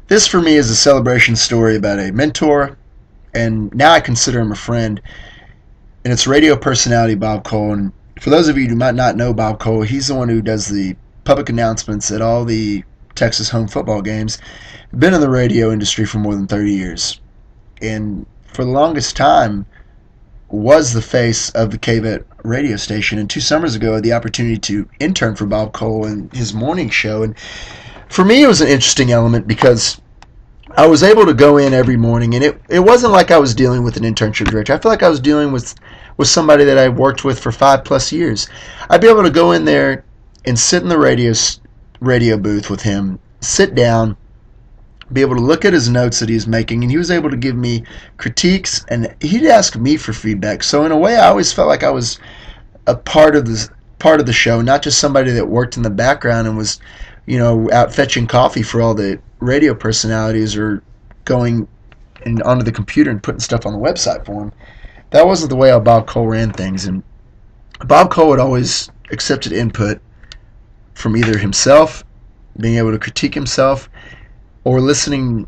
This for me is a celebration story about a mentor, and now I consider him a friend, and it's radio personality Bob Cole. And for those of you who might not know Bob Cole, he's the one who does the public announcements at all the Texas home football games. Been in the radio industry for more than 30 years, and for the longest time was the face of the KVET radio station. And 2 summers ago, I had the opportunity to intern for Bob Cole in his morning show. And for me, it was an interesting element because I was able to go in every morning, and it wasn't like I was dealing with an internship director. I feel like I was dealing with somebody that I worked with for 5+ years. I'd be able to go in there and sit in the radio booth with him, sit down, be able to look at his notes that he was making, and he was able to give me critiques, and he'd ask me for feedback. So in a way, I always felt like I was a part of the show, not just somebody that worked in the background and was, out fetching coffee for all the radio personalities or going and onto the computer and putting stuff on the website for him. That wasn't the way how Bob Cole ran things, and Bob Cole had always accepted input from either himself, being able to critique himself, or listening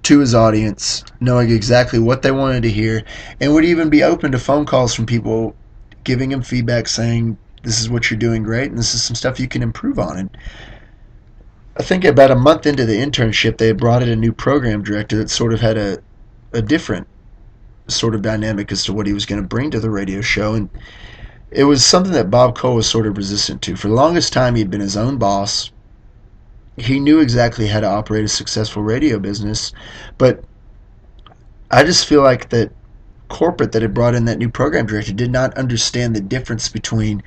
to his audience, knowing exactly what they wanted to hear, and would even be open to phone calls from people giving him feedback saying, this is what you're doing great, and this is some stuff you can improve on. And I think about a month into the internship, they had brought in a new program director that sort of had a different sort of dynamic as to what he was going to bring to the radio show. And it was something that Bob Cole was sort of resistant to. For the longest time, he'd been his own boss. He knew exactly how to operate a successful radio business, but I just feel like that corporate that had brought in that new program director did not understand the difference between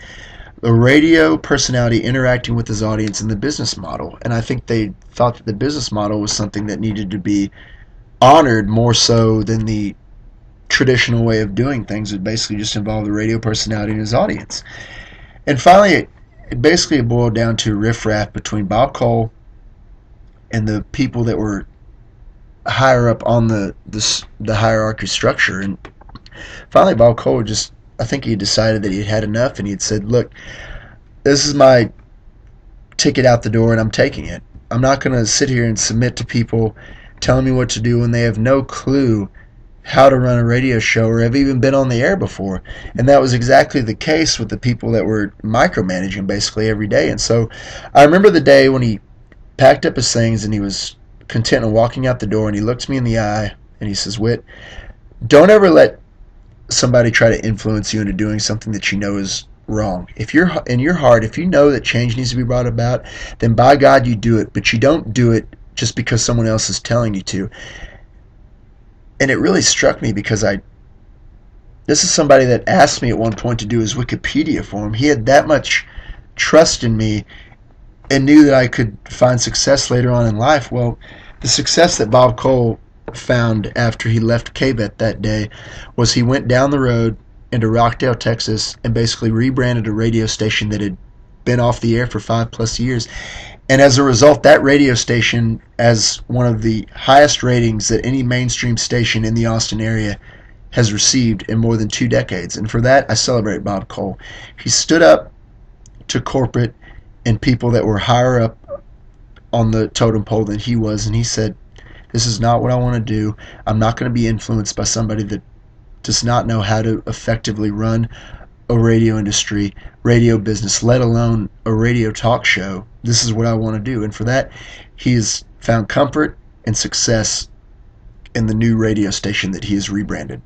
a radio personality interacting with his audience and the business model. And I think they thought that the business model was something that needed to be honored more so than the traditional way of doing things would basically just involve the radio personality and his audience. And finally, it basically boiled down to a riffraff between Bob Cole and the people that were higher up on the hierarchy structure. And finally, Bob Cole I think he decided that he had had enough, and he had said, look, this is my ticket out the door, and I'm taking it. I'm not going to sit here and submit to people telling me what to do when they have no clue how to run a radio show or have even been on the air before. And that was exactly the case with the people that were micromanaging basically every day. And so I remember the day when he packed up his things and he was content in walking out the door, and he looked me in the eye and he says, Whit, don't ever let somebody try to influence you into doing something that you know is wrong. If you're in your heart, if you know that change needs to be brought about, then by God you do it, but you don't do it just because someone else is telling you to. And it really struck me because this is somebody that asked me at one point to do his Wikipedia for him. He had that much trust in me and knew that I could find success later on in life. Well, the success that Bob Cole found after he left KVET that day was he went down the road into Rockdale, Texas, and basically rebranded a radio station that had been off the air for 5+ years. And as a result, that radio station has one of the highest ratings that any mainstream station in the Austin area has received in more than 2 decades. And for that, I celebrate Bob Cole. He stood up to corporate and people that were higher up on the totem pole than he was, and he said, this is not what I want to do. I'm not going to be influenced by somebody that does not know how to effectively run a radio industry, radio business, let alone a radio talk show. This is what I want to do. And for that, he has found comfort and success in the new radio station that he has rebranded.